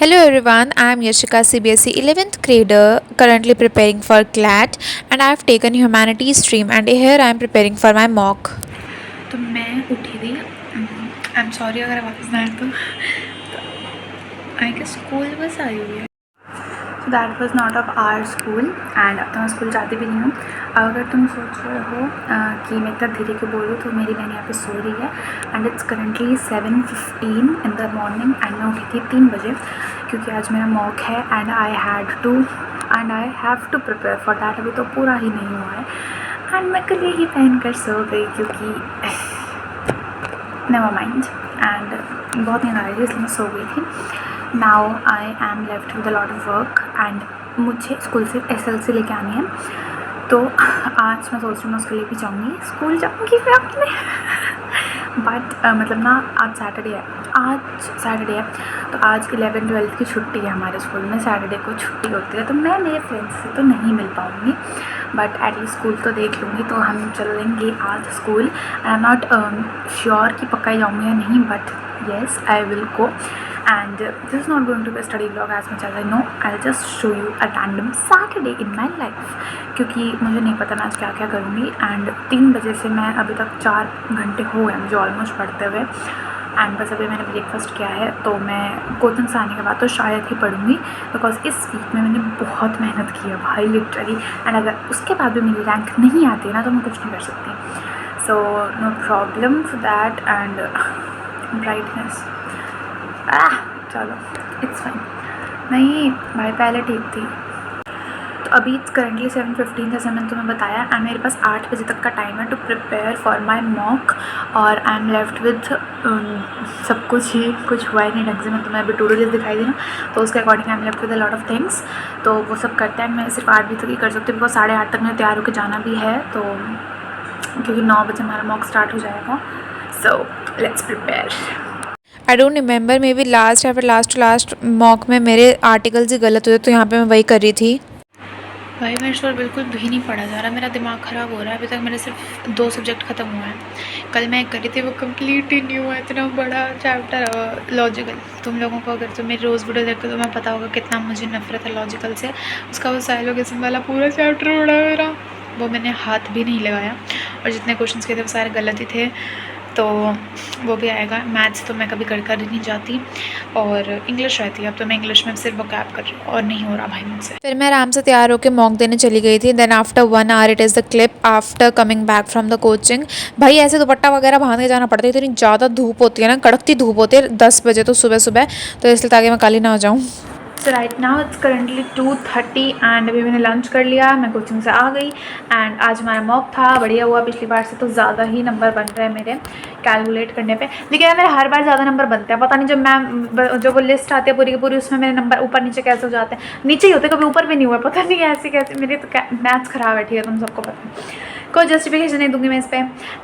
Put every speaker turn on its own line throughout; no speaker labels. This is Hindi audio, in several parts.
Hello everyone, I am Yashika CBSE 11th grader currently preparing for CLAT and I have taken humanities stream and here I am preparing for my mock.
तो मैं उठी थी। आई एम सॉरी अगर वापस ना आए तो आई गेस स्कूल बस आई हुई है। So that was not of our school and अब तो मैं स्कूल जाती भी नहीं हूँ। अगर तुम सोच रहे हो कि मैं इतना धीरे क्यों बोलूँ तो मेरी बहन यहाँ पे सो रही है and it's currently 7:15 in the morning and मैं उठी थी 3 बजे क्योंकि आज मेरा मॉक है and I have to prepare for that. अभी तो पूरा ही नहीं हुआ है एंड मैं कल यही पहन कर सो गई क्योंकि नेवर माइंड एंड बहुत नींद आ रही थी इसलिए मैं सो गई थी। Now I M left with a lot of work and मुझे स्कूल से एसएलसी लेके आनी है। तो आज मैं सोच रही हूँ मैं उसके लिए भी जाऊँगी, स्कूल जाऊँगी फिर अपने बट मतलब ना आज सैटरडे है तो आज 11th-12th की छुट्टी है हमारे स्कूल में। सैटरडे को छुट्टी होती है तो मैं मेरे फ्रेंड्स से तो नहीं मिल पाऊँगी बट एटलीस्ट स्कूल तो देख लूँगी। तो हम चलेंगे आज school. I am not sure कि पक्का ही जाऊँगी या नहीं but yes I will go and this is not going to be a study vlog as much as I know. I'll just show you a random Saturday in my life क्योंकि मुझे नहीं पता मैं आज क्या क्या करूँगी एंड 3 बजे से मैं अभी तक 4 घंटे हो गए मुझे ऑलमोस्ट पढ़ते हुए एंड बस अभी मैंने ब्रेकफास्ट किया है तो मैं कोचिंग से आने के बाद तो शायद ही पढ़ूँगी बिकॉज इस वीक में मैंने बहुत मेहनत की है भाई लिटरली एंड अगर उसके बाद भी मेरी रैंक नहीं आती ना तो मैं कुछ नहीं कर सकती। So no problem for that and brightness चलो इट्स फाइन। नहीं भाई पहले ठीक थी। तो अभी करंटली 7:15 जैसे मैंने तुम्हें बताया एंड मेरे पास 8 बजे तक का टाइम है to prepare for my mock और आई एम लेफ्ट विथ सब कुछ हुआ ही नहीं ढंग से। मैं तुम्हें अभी टू डू लिस्ट दिखाई दी ना तो उसके according I am left with a lot of things. तो वो सब करते हैं मैं सिर्फ 8 बजे तक ही कर सकती हूँ बिकॉज 8:30 तक मुझे तैयार होकर जाना भी है तो क्योंकि 9 बजे हमारा मॉक स्टार्ट हो जाएगा। So let's prepare.
I don't remember maybe last या फिर लास्ट मॉक में मेरे आर्टिकल्स ही गलत हुए तो यहाँ पे मैं वही कर रही थी।
भाई मेरे से बिल्कुल भी नहीं पढ़ा जा रहा, मेरा दिमाग ख़राब हो रहा है। अभी तक मेरे सिर्फ 2 सब्जेक्ट ख़त्म हुए हैं। कल मैं एक करी थी वो कंप्लीट ही नहीं हुआ, इतना बड़ा चैप्टर लॉजिकल। तुम लोगों को अगर तुम मेरी रोज़ वीडियो देखते हो तो मैं पता होगा कितना मुझे नफरत है लॉजिकल से। उसका वो साइलोगिज्म वाला पूरा चैप्टर उड़ा मेरा, वो मैंने हाथ भी नहीं लगाया और जितने क्वेश्चन किए थे वो सारे गलत ही थे तो वो भी आएगा। मैथ्स तो मैं कभी कर ही नहीं जाती और इंग्लिश रहती है। अब तो मैं इंग्लिश में सिर्फ वोकैब कर रही हूँ और नहीं हो रहा भाई मुझसे।
फिर मैं आराम से तैयार होकर मॉक देने चली गई थी। Then after 1 hour it is the clip after coming back from the coaching. भाई ऐसे दुपट्टा वगैरह बांध के जाना पड़ता है, इतनी ज़्यादा धूप होती है ना, कड़कती धूप होती है 10 बजे तो सुबह तो इसलिए ताकि मैं काली ना हो जाऊँ।
So right now it's currently 2:30 and अभी मैंने लंच कर लिया, मैं कोचिंग से आ गई एंड आज हमारा मॉक था, बढ़िया हुआ। पिछली बार से तो ज़्यादा ही नंबर बन रहे हैं मेरे कैलकुलेट करने पे, लेकिन यार मेरे हर बार ज़्यादा नंबर बनते हैं। पता नहीं जब मैं जो वो लिस्ट आती है पूरी की पूरी उसमें मेरे नंबर ऊपर नीचे कैसे हो जाते हैं, नीचे ही होते कभी ऊपर भी नहीं हुआ, पता नहीं ऐसे कैसे। मेरी तो मैथ्स ख़राब है, ठीक है, तुम सबको पता है। कोई जस्टिफिकेशन नहीं दूंगी मैं इस पर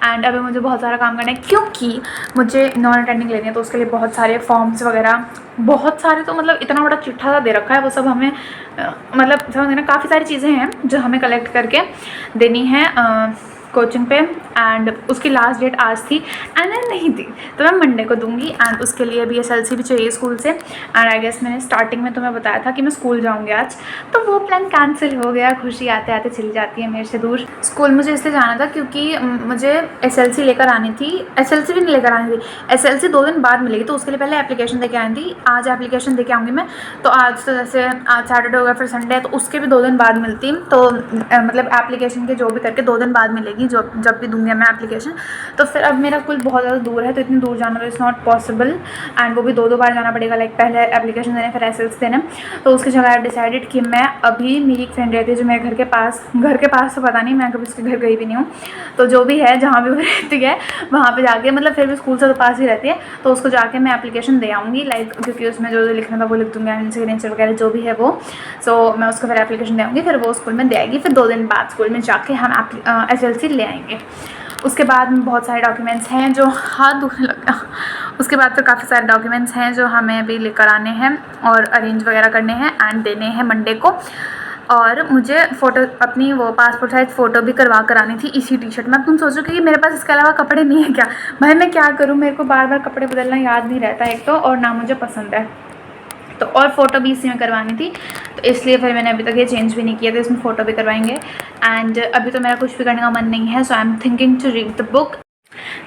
एंड अभी मुझे बहुत सारा काम करना है क्योंकि मुझे नॉन अटेंडिंग लेनी है तो उसके लिए बहुत सारे फॉर्म्स वगैरह, बहुत सारे तो मतलब इतना बड़ा चिट्ठा सा दे रखा है वो सब हमें मतलब समझ ना, काफ़ी सारी चीज़ें हैं जो हमें कलेक्ट करके देनी है कोचिंग पे एंड उसकी लास्ट डेट आज थी एंड नहीं थी तो मैं मंडे को दूंगी एंड उसके लिए भी एसएलसी भी चाहिए स्कूल से एंड आई गेस मैंने स्टार्टिंग में तुम्हें बताया था कि मैं स्कूल जाऊंगी आज, तो वो प्लान कैंसिल हो गया। खुशी आते आते चली जाती है मेरे से दूर। स्कूल मुझे इसलिए जाना था क्योंकि मुझे एसएलसी लेकर आनी थी, एसएलसी भी नहीं लेकर आनी थी, एसएलसी 2 दिन बाद मिलेगी तो उसके लिए पहले एप्लीकेशन देके आनी थी। आज एप्लीकेशन देके आऊँगी मैं, तो आज तो जैसे आज सैटरडे हो गया फिर संडे है तो उसके भी 2 दिन बाद मिलती, तो मतलब एप्लीकेशन के जो भी करके 2 दिन बाद मिलेगी जब भी दूंगी मैं एप्लीकेशन। तो फिर अब मेरा स्कूल बहुत ज़्यादा दूर है तो इतनी दूर जाना तो इट्स नॉट पॉसिबल एंड वो भी 2 बार जाना पड़ेगा, लाइक पहले एप्लीकेशन देने फिर एसएलसी देने। तो उसकी जगह आई डिसाइडेड कि मैं अभी, मेरी एक फ्रेंड रहती है जो मेरे घर के पास तो पता नहीं, मैं कभी उसके घर गई भी नहीं हूँ, तो जो भी है जहाँ भी वो रहती है वहाँ पर जाके, मतलब फिर भी स्कूल से तो पास ही रहती है तो उसको जाके मैं एप्लीकेशन दे आऊँगी, लाइक क्योंकि उसमें जो लिखना था वो लिख दूँगी, सिग्नेचर वगैरह जो भी है वो। सो मैं उसको फिर एप्लीकेशन दे आऊँगी, फिर वो स्कूल में दे आएगी, फिर 2 दिन बाद स्कूल में जाके हम एसएलसी ले आएंगे। उसके बाद बहुत सारे डॉक्यूमेंट्स हैं जो, हाथ दुखने लगा, उसके बाद तो काफ़ी सारे डॉक्यूमेंट्स हैं जो हमें अभी लेकर आने हैं और अरेंज वगैरह करने हैं एंड देने हैं मंडे को। और मुझे फ़ोटो, अपनी वो पासपोर्ट साइज़ फ़ोटो भी करवा कर आनी थी इसी टी शर्ट में। अब तुम सोचो कि मेरे पास इसके अलावा कपड़े नहीं है क्या, भाई मैं क्या करूँ, मेरे को बार बार कपड़े बदलना याद नहीं रहता एक तो, और ना मुझे पसंद है। तो और फ़ोटो भी इसी में करवानी थी, तो इसलिए फिर मैंने अभी तक ये चेंज भी नहीं किया था, इसमें फ़ोटो भी करवाएंगे। एंड अभी तो मेरा कुछ भी करने का मन नहीं है, so I am thinking to read the book.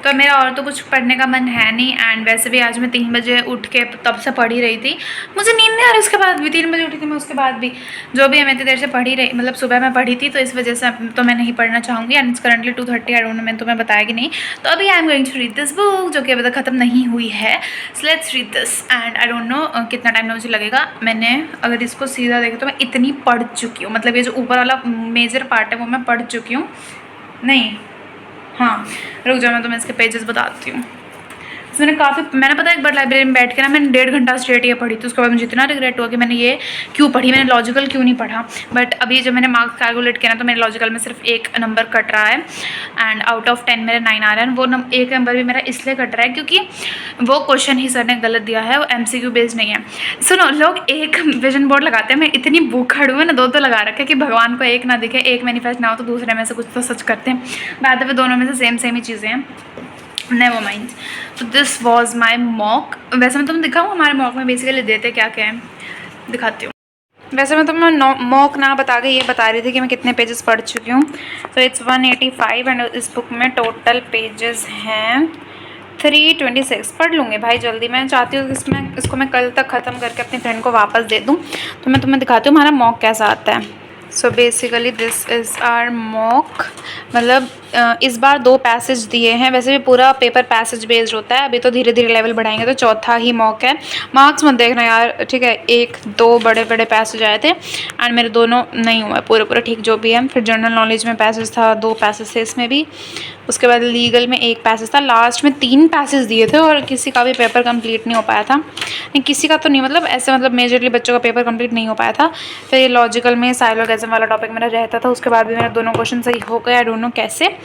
तो मेरा और तो कुछ पढ़ने का मन है नहीं। एंड वैसे भी आज मैं 3 बजे उठ के तब से पढ़ ही रही थी, मुझे नींद नहीं आ रही। उसके बाद भी 3 बजे उठी थी मैं, उसके बाद भी जो भी है मैं इतनी देर से पढ़ी रही, मतलब सुबह मैं पढ़ी थी, तो इस वजह से तो मैं नहीं पढ़ना चाहूँगी। And it's currently 2:30, I don't know, मैंने तुम्हें बताया कि नहीं। तो अभी I am going to read this book, जो कि अभी तक ख़त्म नहीं हुई है। So let's read this. And I don't know कितना टाइम मुझे लगेगा। मैंने अगर इसको सीधा देखे तो मैं इतनी पढ़ चुकी हूँ, मतलब ये जो ऊपर वाला मेजर पार्ट है वो मैं पढ़ चुकी हूँ। नहीं, हाँ, रुक जाओ, मैं तुम्हें इसके पेजेस बताती हूँ। मैंने पता है एक बार लाइब्रेरी में बैठ के ना मैंने 1.5 घंटा स्ट्रेट ये पढ़ी थी। उसके बाद मुझे इतना रिग्रेट हुआ कि मैंने ये क्यों पढ़ी, मैंने लॉजिकल क्यों नहीं पढ़ा। बट अभी जब मैंने मार्क्स कैलकुलेट किया ना, तो मेरे लॉजिकल में सिर्फ 1 नंबर कट रहा है। एंड आउट ऑफ 10 मेरे 9 आ रहा है। वो 1 नंबर भी मेरा इसलिए कट रहा है क्योंकि वो क्वेश्चन ही सर ने गलत दिया है, वो MCQ बेस्ड नहीं है। सुनो, लोग एक विजन बोर्ड लगाते हैं, मैं इतनी भूखड़ हूँ ना, 2 लगा रखे कि भगवान को एक ना दिखे, एक मैनिफेस्ट ना हो तो दूसरे में से कुछ तो सच करते हैं। बाद में दोनों में से सेम ही चीज़ें हैं। Never mind. तो दिस वॉज माई मॉक। वैसे मैं तुम्हें दिखाऊँ हमारे मॉक में बेसिकली देते क्या क्या है, दिखाती हूँ। वैसे मैं तुम्हें मॉक ना बता के ये बता रही थी कि मैं कितने पेजेस पढ़ चुकी हूँ। तो इट्स 185 एंड इस बुक में टोटल पेजेस हैं 326। पढ़ लूँगी भाई जल्दी। मैं चाहती हूँ कि इसको मैं कल तक ख़त्म करके अपनी फ्रेंड को वापस दे दूँ। तो मैं तुम्हें दिखाती हूँ हमारा मॉक कैसा आता है। So basically this is our mock. मतलब इस बार 2 पैसेज दिए हैं। वैसे भी पूरा पेपर पैसेज बेस्ड होता है, अभी तो धीरे धीरे लेवल बढ़ाएंगे तो चौथा ही मॉक है। मार्क्स मत देखना यार, ठीक है। 1-2 बड़े बड़े पैसेज आए थे एंड मेरे दोनों नहीं हुए पूरे ठीक, जो भी है। फिर जनरल नॉलेज में पैसेज था, 2 पैसेज थे इसमें भी। उसके बाद लीगल में 1 पैसेज था। लास्ट में 3 पैसेज दिए थे और किसी का भी पेपर कंप्लीट नहीं हो पाया था। नहीं, किसी का तो नहीं, मतलब ऐसे, मतलब मेजरली बच्चों का पेपर कंप्लीट नहीं हो पाया था। फिर ये लॉजिकल में साइलोगैज़म वाला टॉपिक मेरा रहता था, उसके बाद भी मेरे दोनों क्वेश्चन सही हो गए, आई डोंट नो कैसे।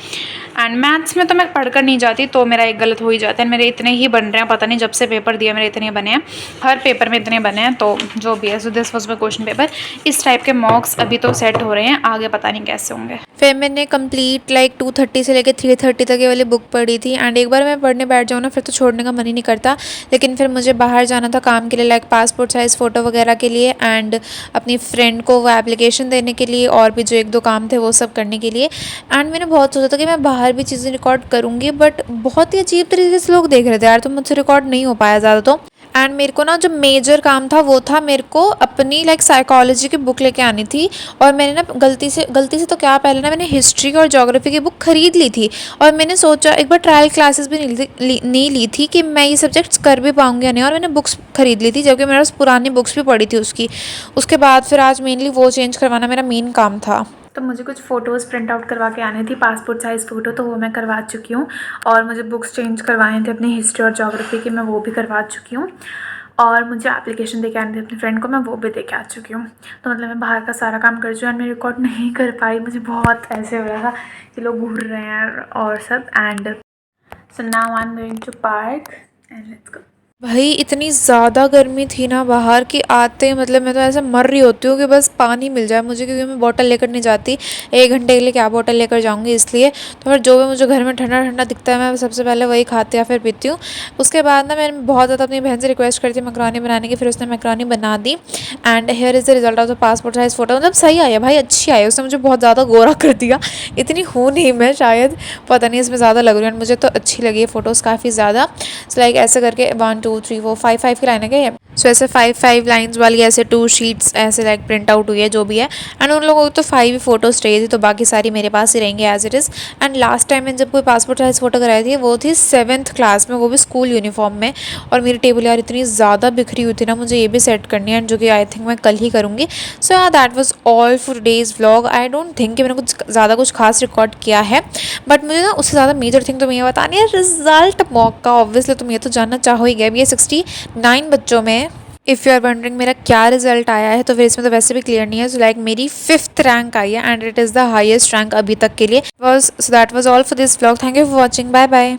एंड मैथ्स में तो मैं पढ़कर नहीं जाती, तो मेरा एक गलत हो ही जाता है। मेरे इतने ही बन रहे हैं, पता नहीं जब से पेपर दिया मेरे इतने बने हैं, हर पेपर में इतने बने हैं, तो जो भी है। So this was my question paper. इस टाइप के मॉक्स अभी तो सेट हो रहे हैं, आगे पता नहीं कैसे होंगे।
फिर मैंने कंप्लीट लाइक 2:30 से लेकर 3:30 तक ये वाली बुक पढ़ी थी। एंड एक बार मैं पढ़ने बैठ जाऊँ ना, फिर तो छोड़ने का मन ही नहीं करता। लेकिन फिर मुझे बाहर जाना था काम के लिए, लाइक पासपोर्ट साइज़ फ़ोटो वगैरह के लिए, एंड अपनी फ्रेंड को वो एप्लीकेशन देने के लिए, और भी जो 1-2 काम थे वो सब करने के लिए। एंड मैंने बहुत सोचा था कि मैं बाहर भी चीज़ें रिकॉर्ड करूँगी, बट बहुत ही अजीब तरीके से लोग देख रहे थे यार, तो मुझसे रिकॉर्ड नहीं हो पाया ज़्यादा। तो एंड मेरे को ना जो मेजर काम था वो था, मेरे को अपनी लाइक साइकोलॉजी की बुक लेके आनी थी। और मैंने ना गलती से तो क्या, पहले ना मैंने हिस्ट्री और ज्योग्राफी की बुक खरीद ली थी। और मैंने सोचा एक बार ट्रायल क्लासेस भी नहीं ली थी कि मैं ये सब्जेक्ट्स कर भी पाऊँगी या नहीं, और मैंने बुक्स खरीद ली थी, जबकि मेरे पास पुरानी बुक्स भी पड़ी थी उसकी। उसके बाद फिर आज मेनली वो चेंज करवाना मेरा मेन काम था।
तो मुझे कुछ फ़ोटोज़ प्रिंट आउट करवा के आनी थी, पासपोर्ट साइज़ फ़ोटो, तो वो मैं करवा चुकी हूँ। और मुझे बुक्स चेंज करवाने थे अपनी हिस्ट्री और ज्योग्राफी की, मैं वो भी करवा चुकी हूँ। और मुझे एप्लीकेशन दे के आनी थी अपनी फ्रेंड को, मैं वो भी दे के आ चुकी हूँ। तो मतलब मैं बाहर का सारा काम कर चुकी हूँ और मैं रिकॉर्ड नहीं कर पाई। मुझे बहुत ऐसे हो रहा था कि लोग घूर रहे हैं और सब। And so now I am going to park and let's go.
भाई इतनी ज़्यादा गर्मी थी ना बाहर की, आते मतलब मैं तो ऐसे मर रही होती हूँ कि बस पानी मिल जाए मुझे, क्योंकि मैं बॉटल लेकर नहीं जाती। 1 घंटे के लिए क्या बॉटल लेकर जाऊँगी, इसलिए। तो फिर जो भी मुझे घर में ठंडा ठंडा दिखता है मैं सबसे पहले वही खाती या फिर पीती हूँ। उसके बाद ना मैंने बहुत ज़्यादा अपनी बहन से रिक्वेस्ट करी थी मैक्रोनी बनाने की, फिर उसने मैक्रोनी बना दी। And here is the result of the passport size photo. मतलब सही आई है भाई, अच्छी आई है। उसने मुझे बहुत ज़्यादा गोरा कर दिया, इतनी हूँ नहीं मैं, शायद पता नहीं इसमें ज़्यादा लग रही है। मुझे तो अच्छी लगी है फ़ोटोज़ काफ़ी ज़्यादा। सो लाइक ऐसे करके 1 2 3 4 5 5 की लाइन है क्या ये? सो ऐसे 5 लाइन्स वाली ऐसे 2 शीट्स ऐसे लाइक प्रिंट आउट हुई है, जो भी है। एंड उन लोगों को तो 5 ही फ़ोटोज़ चाहिए थी, तो बाकी सारी मेरे पास ही रहेंगे as it is. And last time मैंने जब कोई पासपोर्ट साइज़ फ़ोटो कराई थी वो थी 7th क्लास में, वो भी स्कूल यूनिफॉर्म में। और मेरी टेबल यार इतनी ज़्यादा बिखरी हुई थी ना, मुझे ये भी सेट करनी है, जो कि आई थिंक मैं कल ही करूँगी। सो यार that was all for days vlog. I don't think कि मैंने कुछ ज़्यादा कुछ खास रिकॉर्ड किया है, बट मुझे ना उससे ज़्यादा मेजर थिंग तो मैं ये बतानी है रिजल्ट मॉक का। ऑब्वियसली तुम ये तो जानना चाहो ही गए, ये 69 बच्चों में। इफ़ यू आर वंडरिंग मेरा क्या रिजल्ट आया है, तो फिर इसमें तो वैसे भी क्लियर नहीं है। सो लाइक मेरी 5th रैंक आई है and it is the highest rank अभी तक के लिए। So that was all for this vlog. Thank you for watching, bye bye.